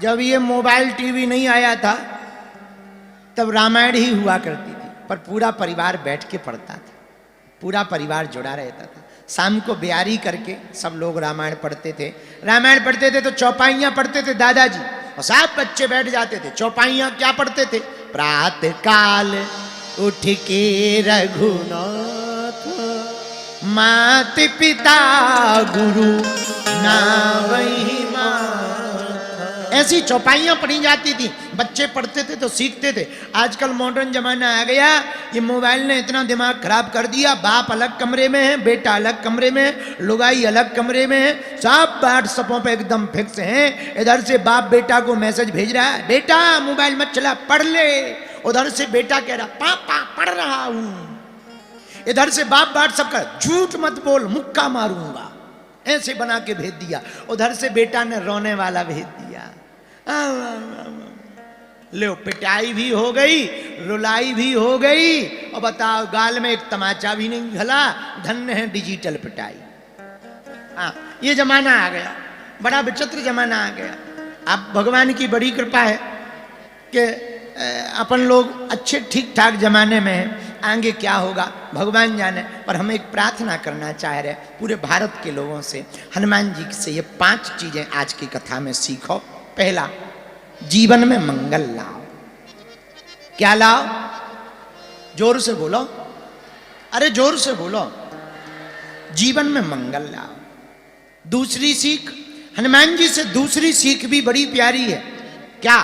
जब ये mobile TV नहीं आया था तब रामायण ही हुआ करती थी, पर पूरा परिवार बैठ के पढ़ता था, पूरा परिवार जुड़ा रहता था। शाम को ब्यारी करके सब लोग रामायण पढ़ते थे। रामायण पढ़ते थे तो चौपाइयाँ पढ़ते थे दादाजी, और सब बच्चे बैठ जाते थे। चौपाइयाँ क्या पढ़ते थे? प्रातः काल उठ के रघुनाथ, मात पिता गुरु नावहि मात। ऐसी चौपाइयाँ पढ़ी जाती थी, बच्चे पढ़ते थे तो सीखते थे। आजकल मॉडर्न जमाना आ गया, ये मोबाइल ने इतना दिमाग खराब कर दिया। बाप अलग कमरे में है, बेटा अलग कमरे में है, लुगाई अलग कमरे में है, सब व्हाट्सएपों पे एकदम फिक्स हैं। इधर से बाप बेटा को मैसेज भेज रहा है, बेटा मोबाइल मत चला, पढ़ ले। उधर से बेटा कह रहा, पापा पढ़ रहा हूं। इधर से बाप व्हाट्सएप कर, झूठ मत बोल मुक्का मारूंगा, ऐसे बना के भेज दिया। उधर से बेटा ने रोने वाला भेज दिया। लो पिटाई भी हो गई, रुलाई भी हो गई, और बताओ गाल में एक तमाचा भी नहीं घला। धन्य है डिजिटल पिटाई। हाँ, ये जमाना आ गया, बड़ा विचित्र जमाना आ गया। अब भगवान की बड़ी कृपा है कि अपन लोग अच्छे ठीक ठाक जमाने में हैं। आगे क्या होगा भगवान जाने, पर हम एक प्रार्थना करना चाह रहे पूरे भारत के लोगों से, हनुमान जी से ये 5 चीजें आज की कथा में सीखो। पहला, जीवन में मंगल लाओ। क्या लाओ? जोर से बोलो, अरे जोर से बोलो। जीवन में मंगल लाओ। दूसरी सीख, हनुमान जी से दूसरी सीख भी बड़ी प्यारी है। क्या?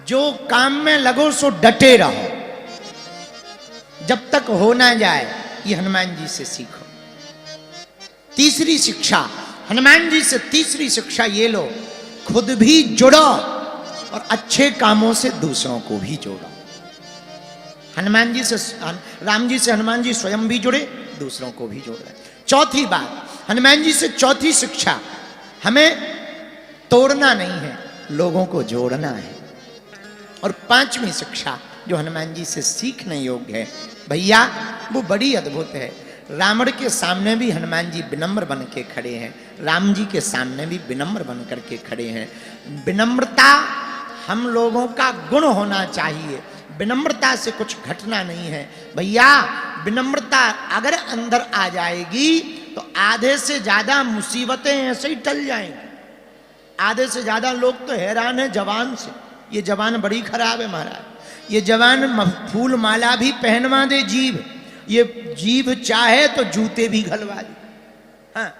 जो काम में लगो सो डटे रहो, जब तक हो ना जाए। ये हनुमान जी से सीखो। तीसरी शिक्षा, हनुमान जी से तीसरी शिक्षा ये लो, खुद भी जुड़ो और अच्छे कामों से दूसरों को भी जोड़ो। हनुमान जी से, राम जी से हनुमान जी स्वयं भी जुड़े, दूसरों को भी जोड़ रहे। चौथी बात, हनुमान जी से चौथी शिक्षा, हमें तोड़ना नहीं है, लोगों को जोड़ना है। और 5वीं शिक्षा जो हनुमान जी से सीखने योग्य है भैया, वो बड़ी अद्भुत है। रावण के सामने भी हनुमान जी विनम्र बन के खड़े हैं, राम जी के सामने भी विनम्र बन करके खड़े हैं। विनम्रता हम लोगों का गुण होना चाहिए, विनम्रता से कुछ घटना नहीं है भैया। विनम्रता अगर अंदर आ जाएगी तो आधे से ज्यादा मुसीबतें ऐसे ही टल जाएंगी। आधे से ज्यादा लोग तो हैरान है जवान से, ये जवान बड़ी खराब है महाराज। ये जवान फूल माला भी पहनवा दे जीभ, ये जीभ चाहे तो जूते भी घलवा दे। हाँ,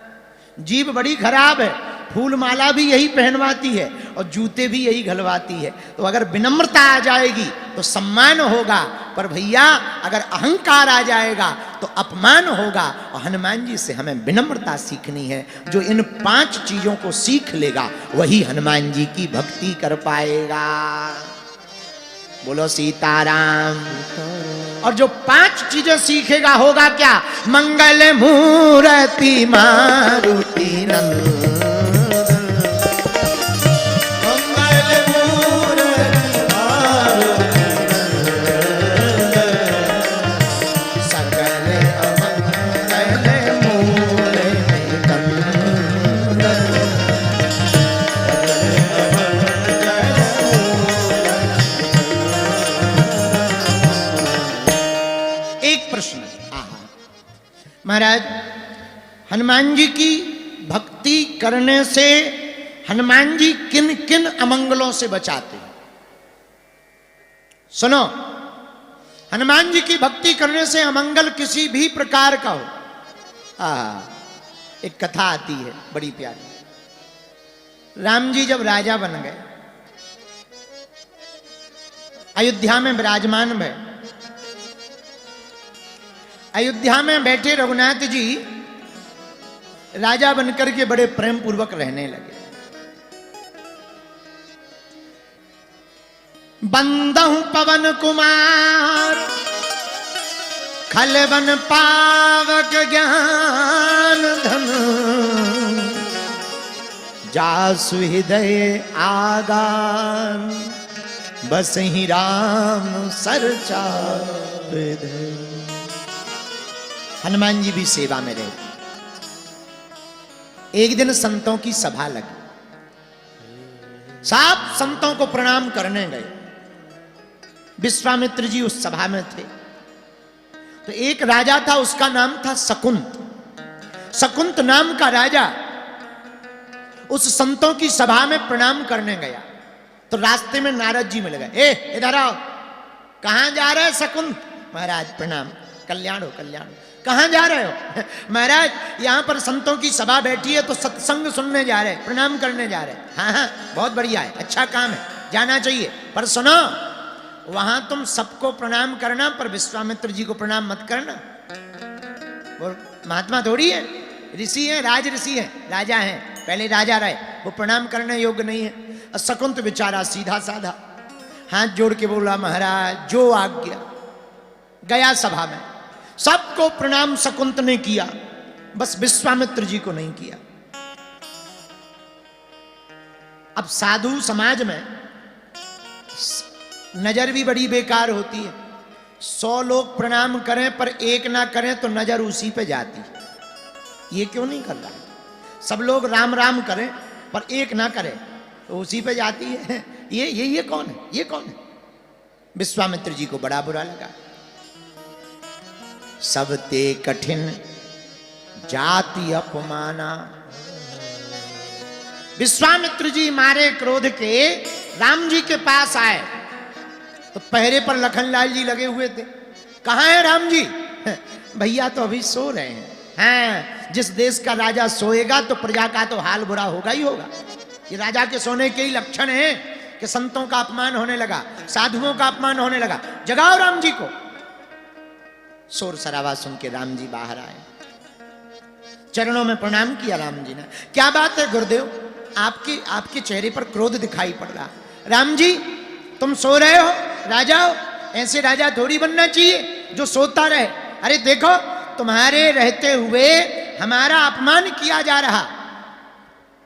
जीभ बड़ी खराब है, फूल माला भी यही पहनवाती है और जूते भी यही घलवाती है। तो अगर विनम्रता आ जाएगी तो सम्मान होगा, पर भैया अगर अहंकार आ जाएगा तो अपमान होगा। और हनुमान जी से हमें विनम्रता सीखनी है। जो इन 5 चीजों को सीख लेगा वही हनुमान जी की भक्ति कर पाएगा। बोलो सीताराम। और जो 5 चीजें सीखेगा होगा क्या? मंगल मूर्ति मारुति नंदन, महाराज हनुमान जी की भक्ति करने से हनुमान जी किन किन अमंगलों से बचाते हैं? सुनो, हनुमान जी की भक्ति करने से अमंगल किसी भी प्रकार का हो। एक कथा आती है बड़ी प्यारी। राम जी जब राजा बन गए, अयोध्या में विराजमान भय, अयोध्या में बैठे रघुनाथ जी राजा बनकर के बड़े प्रेम पूर्वक रहने लगे। बंदहु पवन कुमार खलवन पावक ज्ञान धन, जासु हृदय आगान बसहि राम सरचाप। हनुमान जी भी सेवा में रहे। एक दिन संतों की सभा लगी। सब संतों को प्रणाम करने गए। विश्वामित्र जी उस सभा में थे। तो एक राजा था, उसका नाम था शकुंत। शकुंत नाम का राजा उस संतों की सभा में प्रणाम करने गया। तो रास्ते में नारद जी मिल गए। ए इधर आओ। कहां जा रहे शकुंत? महाराज प्रणाम, कल्याण हो कल्याण हो। कहां जा रहे हो? महाराज यहां पर संतों की सभा बैठी है तो सत्संग सुनने जा रहे, प्रणाम करने जा रहे। हाँ हाँ बहुत बढ़िया है, अच्छा काम है, जाना चाहिए। पर सुनो, वहां तुम सबको प्रणाम करना, पर विश्वामित्र जी को प्रणाम मत करना। वो महात्मा थोड़ी है, ऋषि है, राज ऋषि है, राजा है, पहले राजा रहे, वो प्रणाम करने योग्य नहीं है। शकुंत बेचारा सीधा साधा हाथ जोड़ के बोला, महाराज जो आज्ञा। गया सभा में, सबको प्रणाम शकुंत ने किया, बस विश्वामित्र जी को नहीं किया। अब साधु समाज में नजर भी बड़ी बेकार होती है। 100 लोग प्रणाम करें पर एक ना करें तो नजर उसी पे जाती है। ये क्यों नहीं कर रहा? सब लोग राम राम करें पर एक ना करे तो उसी पे जाती है। ये कौन है? ये कौन है? विश्वामित्र जी को बड़ा बुरा लगा। सब ते कठिन जाति अपमाना। विश्वामित्र जी मारे क्रोध के राम जी के पास आए तो पहरे पर लखनलाल जी लगे हुए थे। कहां है राम जी? भैया तो अभी सो रहे हैं। हाँ, जिस देश का राजा सोएगा तो प्रजा का तो हाल बुरा होगा ही होगा। ये राजा के सोने के ही लक्षण है कि संतों का अपमान होने लगा, साधुओं का अपमान होने लगा। जगाओ राम जी को। शोर सरावा सुन के राम जी बाहर आए, चरणों में प्रणाम किया राम जी ने। क्या बात है गुरुदेव, आपके चेहरे पर क्रोध दिखाई पड़ रहा। राम जी तुम सो रहे हो, राजा हो, ऐसे राजा थोड़ी बनना चाहिए जो सोता रहे। अरे देखो तुम्हारे रहते हुए हमारा अपमान किया जा रहा।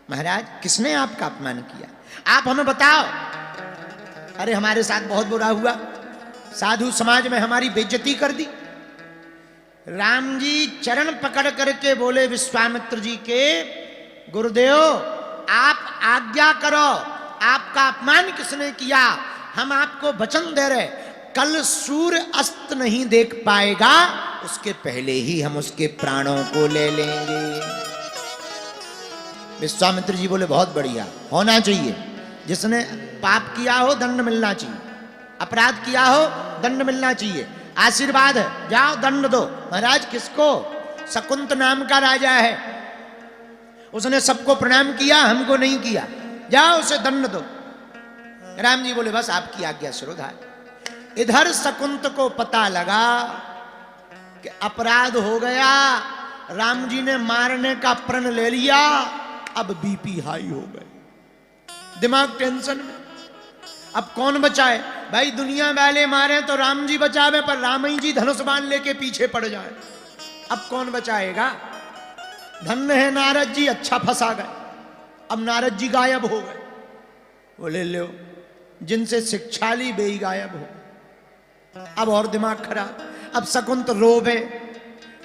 महाराज किसने आपका अपमान किया? आप हमें बताओ। अरे हमारे साथ बहुत बुरा हुआ, साधु समाज में हमारी बेइज्जती कर दी। राम जी चरण पकड़ करके बोले विश्वामित्र जी के, गुरुदेव आप आज्ञा करो, आपका अपमान किसने किया? हम आपको वचन दे रहे, कल सूर्य अस्त नहीं देख पाएगा उसके पहले ही हम उसके प्राणों को ले लेंगे। विश्वामित्र जी बोले बहुत बढ़िया, होना चाहिए। जिसने पाप किया हो दंड मिलना चाहिए, अपराध किया हो दंड मिलना चाहिए। आशीर्वाद है, जाओ दंड दो। महाराज किसको? शकुंत नाम का राजा है, उसने सबको प्रणाम किया, हमको नहीं किया, जाओ उसे दंड दो। राम जी बोले बस आपकी आज्ञा शिरोधार्य। इधर शकुंत को पता लगा कि अपराध हो गया, राम जी ने मारने का प्रण ले लिया। अब बीपी हाई हो गए, दिमाग टेंशन में। अब कौन बचाए? भाई दुनिया वाले मारे तो राम जी बचावे, पर राम जी धनुष बाण लेके पीछे पड़ जाए, अब कौन बचाएगा? धन्य है नारद जी, अच्छा फंसा गए। अब नारद जी गायब हो गए। बोले लो, जिनसे शिक्षा ली वे ही गायब हो। अब और दिमाग खराब। अब शकुंत रोवे,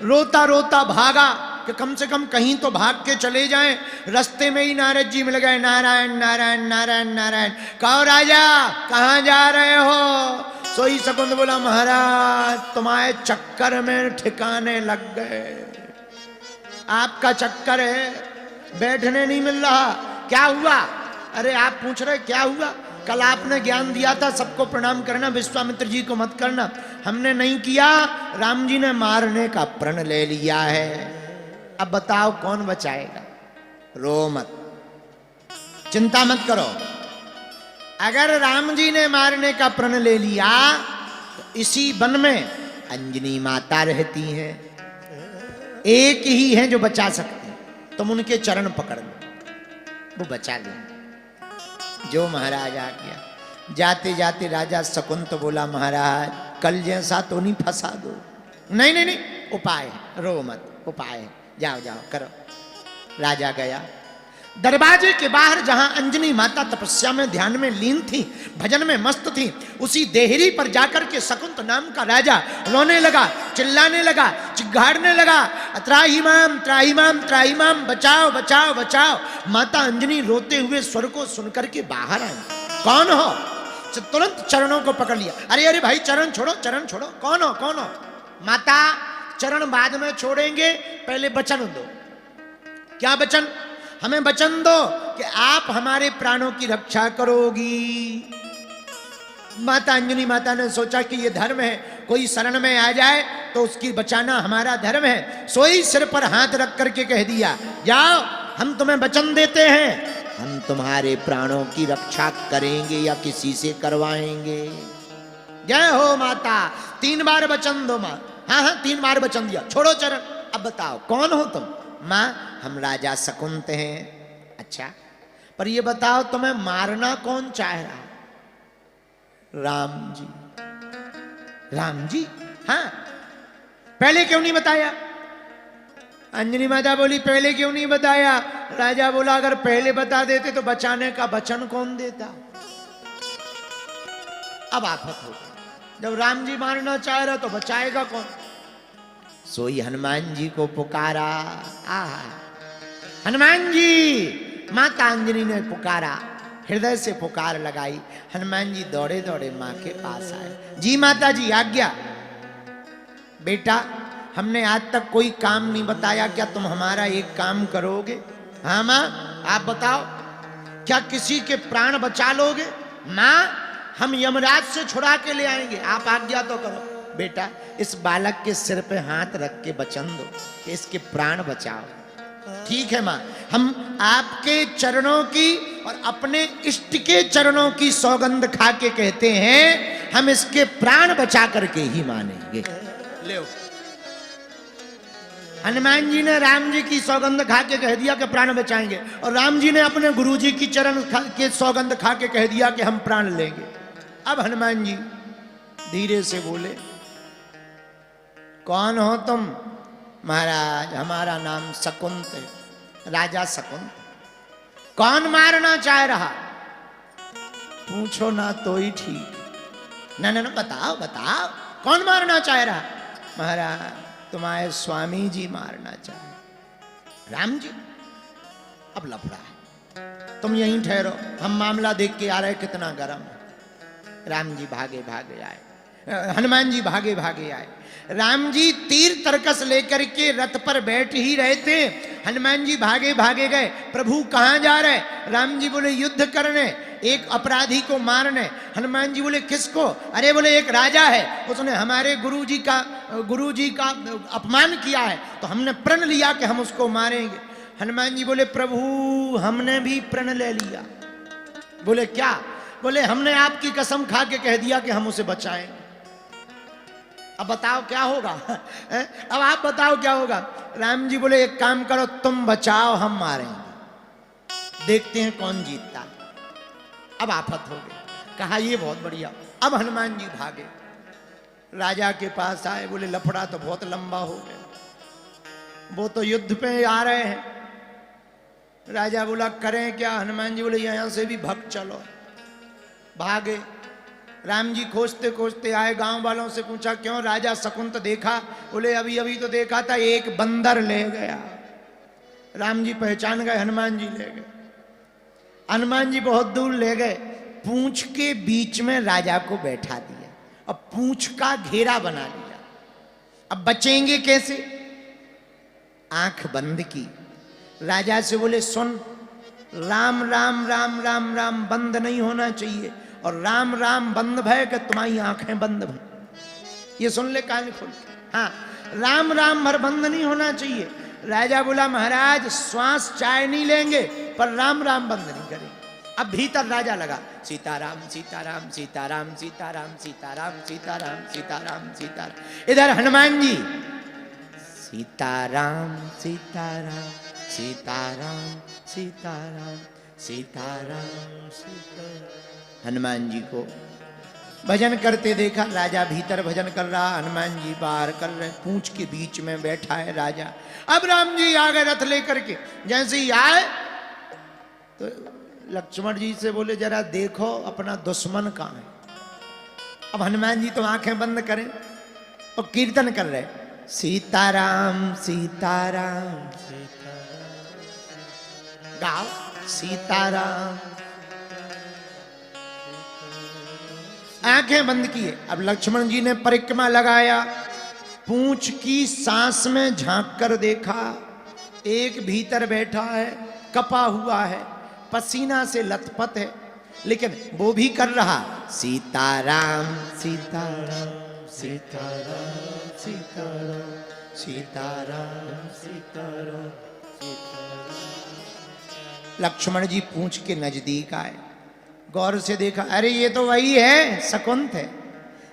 रोता रोता भागा कि कम से कम कहीं तो भाग के चले जाएं। रास्ते में ही नारद जी मिल गए। नारायण नारायण नारायण नारायण। कहो राजा कहां जा रहे हो? सोई शकुंत बोला, महाराज तुम्हारे चक्कर में ठिकाने लग गए। आपका चक्कर है, बैठने नहीं मिल रहा। क्या हुआ? अरे आप पूछ रहे क्या हुआ? कल आपने ज्ञान दिया था सबको प्रणाम करना, विश्वामित्र जी को मत करना, हमने नहीं किया। राम जी ने मारने का प्रण ले लिया है। अब बताओ कौन बचाएगा? रो मत, चिंता मत करो। अगर राम जी ने मारने का प्रण ले लिया तो इसी वन में अंजनी माता रहती हैं, एक ही हैं जो बचा सकते हैं। तुम उनके चरण पकड़ लो, वो बचा लेंगे। जो महाराज आ गया। जाते जाते राजा शकुंत बोला, महाराज कल जैसा तो नहीं फंसा दो। नहीं नहीं नहीं, उपाय है, रो मत, उपाय है, जाओ जाओ करो। राजा गया, दरवाजे के बाहर जहां अंजनी माता तपस्या में ध्यान में लीन थी, भजन में मस्त थी, उसी देहरी पर जाकर के शकुंत नाम का राजा रोने लगा, चिल्लाने लगा, चिघाड़ने लगा, त्राहिमाम त्राहिमाम त्राहिमाम, बचाओ बचाओ बचाओ। माता अंजनी रोते हुए स्वर को सुनकर के बाहर आई। कौन हो? तुरंत चरणों को पकड़ लिया। अरे अरे भाई चरण छोड़ो, चरण छोड़ो। कौन हो कौन हो? माता चरण बाद में छोड़ेंगे, पहले वचन दो। क्या वचन? हमें वचन दो कि आप हमारे प्राणों की रक्षा करोगी। माता अंजनी माता ने सोचा कि ये धर्म है, कोई शरण में आ जाए तो उसकी बचाना हमारा धर्म है। सोई सिर पर हाथ रख करके कह दिया, जाओ हम तुम्हें वचन देते हैं, हम तुम्हारे प्राणों की रक्षा करेंगे या किसी से करवाएंगे। जय हो माता। 3 बार वचन दो माँ। हाँ हाँ 3 बार वचन दिया। छोड़ो चरण। अब बताओ कौन हो तुम? माँ हम राजा शकुंत हैं। अच्छा पर ये बताओ तुम्हें मारना कौन चाह रहा? राम जी। राम जी? हाँ पहले क्यों नहीं बताया? अंजनी माता बोली पहले क्यों नहीं बताया? राजा बोला अगर पहले बता देते तो बचाने का वचन कौन देता? अब आफत हो गई। जब राम जी मारना चाह रहा तो बचाएगा कौन? सोई हनुमान जी को पुकारा। आहा हनुमान जी। माता अंजनी ने पुकारा, हृदय से पुकार लगाई। हनुमान जी दौड़े दौड़े मां के पास आए। जी माता जी आज्ञा। बेटा हमने आज तक कोई काम नहीं बताया, क्या तुम हमारा एक काम करोगे? हाँ मां आप बताओ, क्या किसी के प्राण बचा लोगे? मां हम यमराज से छुड़ा के ले आएंगे, आप आज्ञा तो करो। बेटा इस बालक के सिर पे हाथ रख के वचन दो कि इसके प्राण बचाओ। ठीक है मां, हम आपके चरणों की और अपने इष्ट के चरणों की सौगंध खा के कहते हैं हम इसके प्राण बचा करके ही मानेंगे। ले हनुमान जी ने राम जी की सौगंध खा के कह दिया कि प्राण बचाएंगे, और राम जी ने अपने गुरु जी की चरण के सौगंध खा के कह दिया कि हम प्राण लेंगे। अब हनुमान जी धीरे से बोले, कौन हो तुम? महाराज हमारा नाम शकुंत है, राजा शकुंत। कौन मारना चाह रहा? पूछो ना तो ही ठीक। ना ना ना बताओ बताओ कौन मारना चाह रहा? महाराज तुम्हारे स्वामी जी मारना चाहे। राम जी? अब लफड़ा है, तुम यहीं ठहरो, हम मामला देख के आ रहे कितना गर्म है। राम जी भागे भागे आए, हनुमान जी भागे भागे आए। राम जी तीर तरकस लेकर के रथ पर बैठ ही रहे थे, हनुमान जी भागे भागे गए। प्रभु कहाँ जा रहे? राम जी बोले युद्ध करने, एक अपराधी को मारने। हनुमान जी बोले किसको? अरे बोले एक राजा है, उसने हमारे गुरु जी का अपमान किया है, तो हमने प्रण लिया कि हम उसको मारेंगे। हनुमान जी बोले प्रभु हमने भी प्रण ले लिया। बोले क्या? बोले हमने आपकी कसम खा के कह दिया कि हम उसे बचाएंगे। अब बताओ क्या होगा? अब आप बताओ क्या होगा? राम जी बोले एक काम करो, तुम बचाओ हम मारेंगे, देखते हैं कौन जीतता। अब आफत हो गई। कहा ये बहुत बढ़िया। अब हनुमान जी भागे, राजा के पास आए। बोले लफड़ा तो बहुत लंबा हो गया, वो तो युद्ध पे आ रहे हैं। राजा बोला करें क्या? हनुमान जी बोले यहां से भी भग चलो। भागे। राम जी खोजते खोजते आए, गांव वालों से पूछा क्यों राजा शकुंत देखा? बोले अभी अभी तो देखा था, एक बंदर ले गया। राम जी पहचान गए, हनुमान जी ले गए। हनुमान जी बहुत दूर ले गए, पूंछ के बीच में राजा को बैठा दिया, अब पूंछ का घेरा बना लिया। अब बचेंगे कैसे? आंख बंद की। राजा से बोले सुन, राम राम राम राम राम बंद नहीं होना चाहिए, और राम राम बंद भय कि तुम्हारी आंखें बंद भय। ये सुन ले कान खोल के। हाँ राम राम भर बंद नहीं होना चाहिए। राजा बोला महाराज श्वास चाय नहीं लेंगे पर राम राम बंद नहीं करेंगे। अब भीतर राजा लगा सीताराम सीताराम सीताराम सीताराम सीताराम सीताराम सीताराम सीताराम। इधर हनुमान जी सीताराम सीताराम सीताराम सीताराम सीताराम सीताराम। हनुमान जी को भजन करते देखा। राजा भीतर भजन कर रहा, हनुमान जी बाहर कर रहे, पूंछ के बीच में बैठा है राजा। अब राम जी आ गए रथ लेकर के। जैसे ही आए तो लक्ष्मण जी से बोले जरा देखो अपना दुश्मन कहाँ है। अब हनुमान जी तो आंखें बंद करें और कीर्तन कर रहे, सीताराम सीताराम गाओ सीताराम। आंखें बंद किए। अब लक्ष्मण जी ने परिक्रमा लगाया, पूंछ की सांस में झांक कर देखा, एक भीतर बैठा है, कपा हुआ है, पसीना से लथपथ है, लेकिन वो भी कर रहा सीताराम सीताराम सीताराम सीताराम सीताराम सीताराम। लक्ष्मण जी पूंछ के नजदीक आए, गौर से देखा, अरे ये तो वही है, शकुंत है।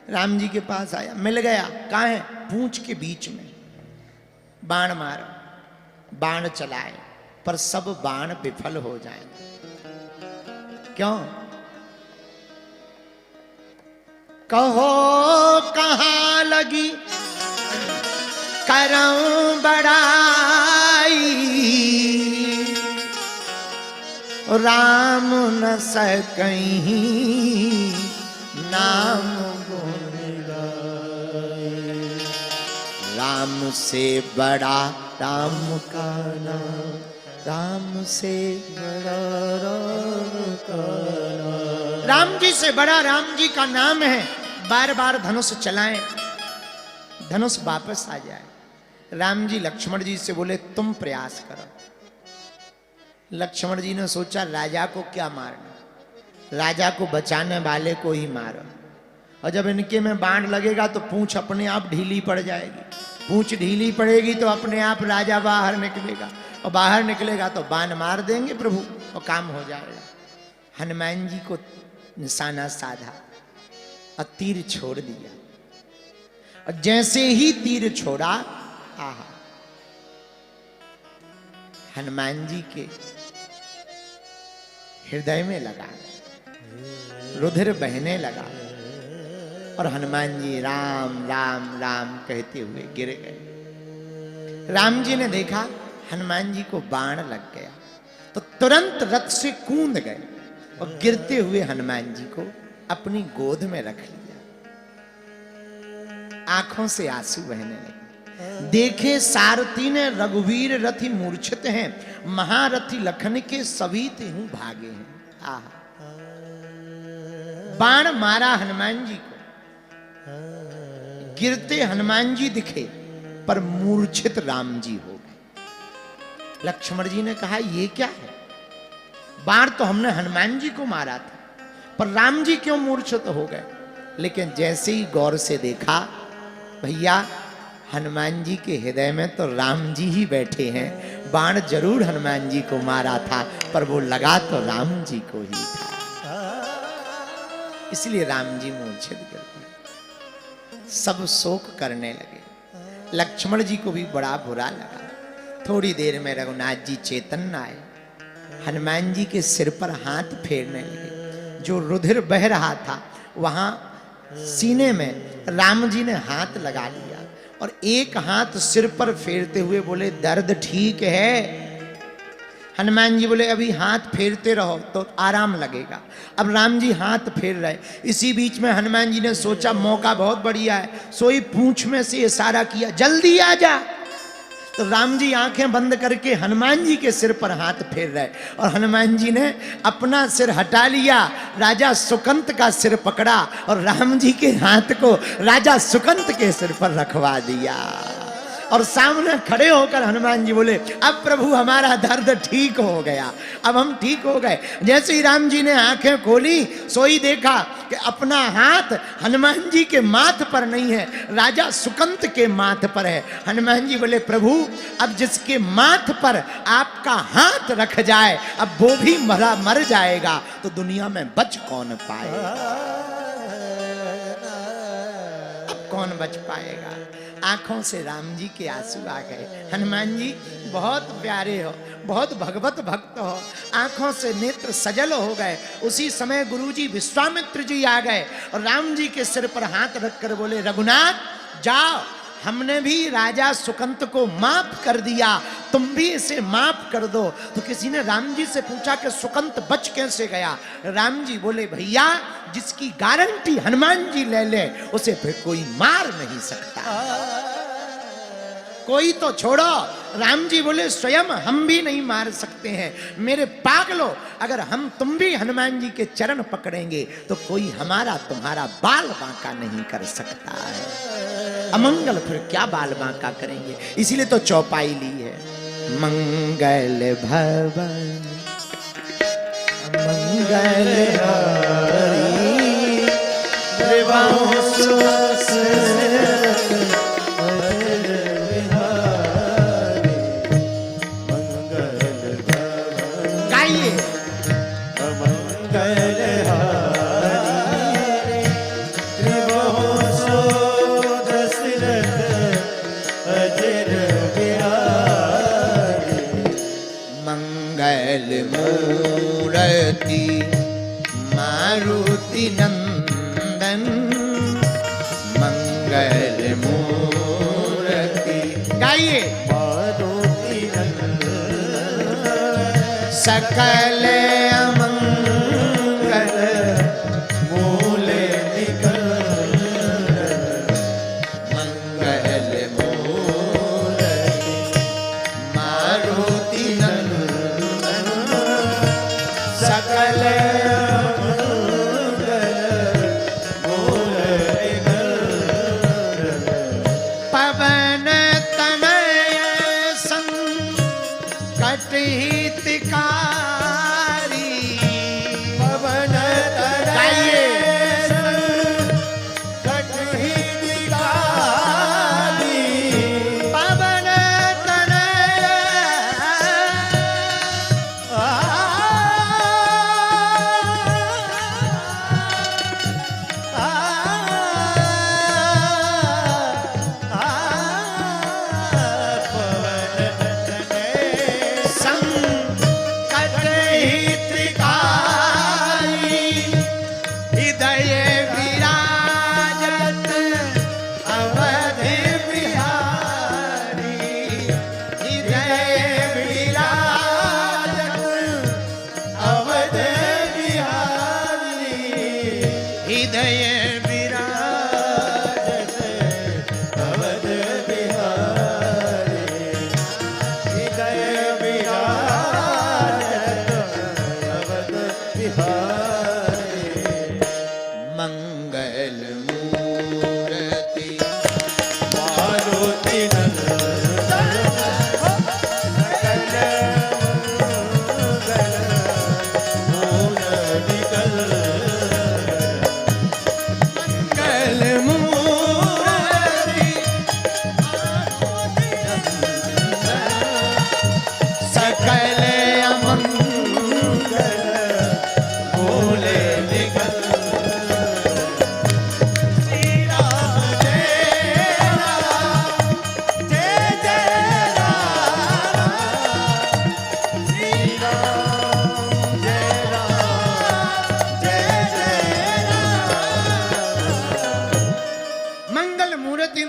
राम जी के पास आया, मिल गया। कहाँ है? पूंछ के बीच में। बाण मारो, बाण चलाए, पर सब बाण विफल हो जाएंगे। क्यों? कहो कहाँ लगी करऊं बड़ाई, राम न सकहीं नाम गुण गाए। राम से बड़ा राम का नाम, राम से बड़ा राम का नाम। राम जी से बड़ा राम जी का नाम है। बार बार धनुष चलाएं, धनुष वापस आ जाए। राम जी लक्ष्मण जी से बोले तुम प्रयास करो। लक्ष्मण जी ने सोचा राजा को क्या मारना, राजा को बचाने वाले को ही मारो। और जब इनके में बाण लगेगा तो पूंछ अपने आप ढीली पड़ जाएगी, पूंछ ढीली पड़ेगी तो अपने आप राजा बाहर निकलेगा, और बाहर निकलेगा तो बाण मार देंगे प्रभु और काम हो जाएगा। हनुमान जी को निशाना साधा और तीर छोड़ दिया। और जैसे ही तीर छोड़ा, आहा, हनुमान जी के हृदय में लगा, रुधिर बहने लगा, और हनुमान जी राम राम राम कहते हुए गिर गए। राम जी ने देखा हनुमान जी को बाण लग गया, तो तुरंत रथ से कूद गए और गिरते हुए हनुमान जी को अपनी गोद में रख लिया। आंखों से आंसू बहने लगे। देखे सारथी ने रघुवीर रथी मूर्छित हैं, महारथी लखन के सभी तेहू भागे हैं। आहा, बाण मारा हनुमान जी को, गिरते हनुमान जी दिखे, पर मूर्छित राम जी हो गए। लक्ष्मण जी ने कहा ये क्या है, बाण तो हमने हनुमान जी को मारा था, पर राम जी क्यों मूर्छित हो गए। लेकिन जैसे ही गौर से देखा, भैया हनुमान जी के हृदय में तो राम जी ही बैठे हैं। बाण जरूर हनुमान जी को मारा था, पर वो लगा तो राम जी को ही था, इसलिए राम जी मूर्छित गिर गए। सब शोक करने लगे। लक्ष्मण जी को भी बड़ा बुरा लगा। थोड़ी देर में रघुनाथ जी चेतन आए, हनुमान जी के सिर पर हाथ फेरने लगे। जो रुधिर बह रहा था वहां सीने में राम जी ने हाथ लगा लिया, और एक हाथ सिर पर फेरते हुए बोले दर्द ठीक है। हनुमान जी बोले अभी हाथ फेरते रहो तो आराम लगेगा। अब राम जी हाथ फेर रहे। इसी बीच में हनुमान जी ने सोचा मौका बहुत बढ़िया है, सोई पूंछ में से इशारा किया जल्दी आ जा। तो राम जी आंखें बंद करके हनुमान जी के सिर पर हाथ फेर रहे, और हनुमान जी ने अपना सिर हटा लिया, राजा सुकंत का सिर पकड़ा और राम जी के हाथ को राजा सुकंत के सिर पर रखवा दिया। और सामने खड़े होकर हनुमान जी बोले अब प्रभु हमारा दर्द ठीक हो गया, अब हम ठीक हो गए। जैसे ही राम जी ने आंखें खोली, सोई देखा कि अपना हाथ हनुमान जी के माथ पर नहीं है, राजा सुकंत के माथ पर है। हनुमान जी बोले प्रभु अब जिसके माथ पर आपका हाथ रख जाए, अब वो भी मर जाएगा, तो दुनिया में बच कौन पाएगा, अब कौन बच पाएगा। आंखों से राम जी के आंसू आ गए। हनुमान जी बहुत प्यारे हो, बहुत भगवत भक्त हो, आंखों से नेत्र सजल हो गए। उसी समय गुरुजी विश्वामित्र जी आ गए और राम जी के सिर पर हाथ रखकर बोले रघुनाथ जाओ हमने भी राजा सुकंत को माफ कर दिया, तुम भी इसे माफ कर दो। तो किसी ने राम जी से पूछा कि सुकंत बच कैसे गया? राम जी बोले, भैया जिसकी गारंटी हनुमान जी ले ले उसे फिर कोई मार नहीं सकता। कोई तो छोड़ो, राम जी बोले स्वयं हम भी नहीं मार सकते हैं। मेरे पागलो, अगर हम तुम भी हनुमान जी के चरण पकड़ेंगे तो कोई हमारा तुम्हारा बाल बांका नहीं कर सकता है। अमंगल फिर क्या बाल बांका करेंगे? इसीलिए तो चौपाई ली है, मंगल भवन मंगल मूर्ति मारुति नंदन, मंगल मूर्ति गाइए मारुति नंदन, सकल अमंगल मूल निकल, मंगल मूर्ति मारुति नंदन, सकल पवन तनय संकट हितकारी, पवन तनय संकट हितकारी, पवन तनय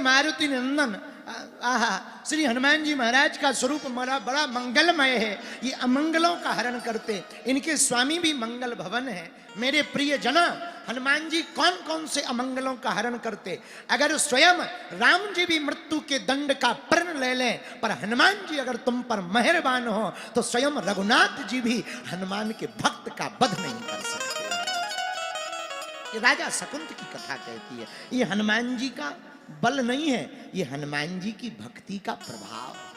मारुति नंदन। आहा, श्री हनुमान जी महाराज का स्वरूप बड़ा मंगलमय है। ये अमंगलों का हरण करते, इनके स्वामी भी मंगल भवन है। मेरे प्रिय जना, हनुमान जी कौन कौन से अमंगलों का हरण करते? अगर स्वयं राम जी भी मृत्यु के दंड का प्रण ले लें, पर हनुमान जी अगर तुम पर मेहरबान हो तो स्वयं रघुनाथ जी भी हनुमान के भक्त का वध नहीं कर सकते। ये राजा शकुंत की कथा कहती है। ये हनुमान जी का बल नहीं है, ये हनुमान जी की भक्ति का प्रभाव है।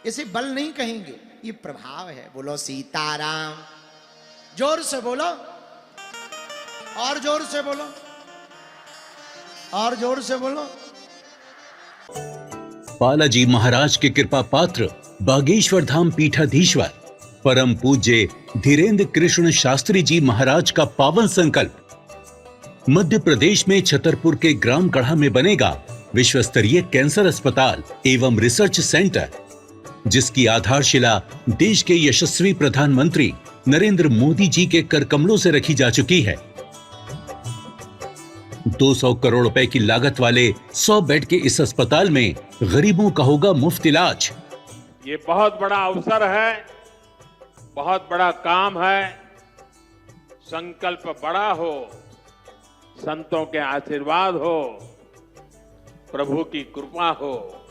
इसे बल नहीं कहेंगे, ये प्रभाव है। बोलो सीताराम, जोर से बोलो, और जोर से बोलो, और जोर से बोलो। बालाजी महाराज के कृपा पात्र बागेश्वर धाम पीठाधीश्वर परम पूज्य धीरेन्द्र कृष्ण शास्त्री जी महाराज का पावन संकल्प मध्य प्रदेश में छतरपुर के ग्राम गढ़ा में बनेगा विश्व स्तरीय कैंसर अस्पताल एवं रिसर्च सेंटर, जिसकी आधारशिला देश के यशस्वी प्रधानमंत्री नरेंद्र मोदी जी के कर कमलों से रखी जा चुकी है। 200 करोड़ रुपए की लागत वाले 100 बेड के इस अस्पताल में गरीबों का होगा मुफ्त इलाज। ये बहुत बड़ा अवसर है, बहुत बड़ा काम है। संकल्प बड़ा हो, संतों के आशीर्वाद हो, प्रभु की कृपा हो,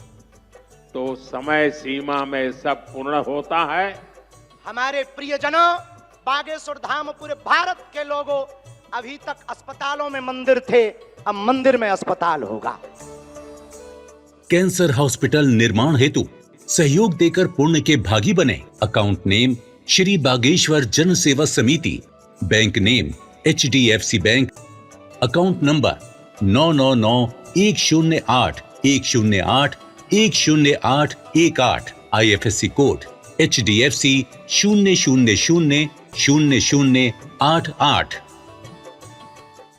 तो समय सीमा में सब पूर्ण होता है। हमारे प्रियजनों, बागेश्वर धाम पूरे भारत के लोगों, अभी तक अस्पतालों में मंदिर थे, अब मंदिर में अस्पताल होगा। कैंसर हॉस्पिटल निर्माण हेतु सहयोग देकर पुण्य के भागी बने। अकाउंट नेम श्री बागेश्वर जन सेवा समिति, bank name HDFC bank, account number 999108108108, IFSC code HDFC 0000088।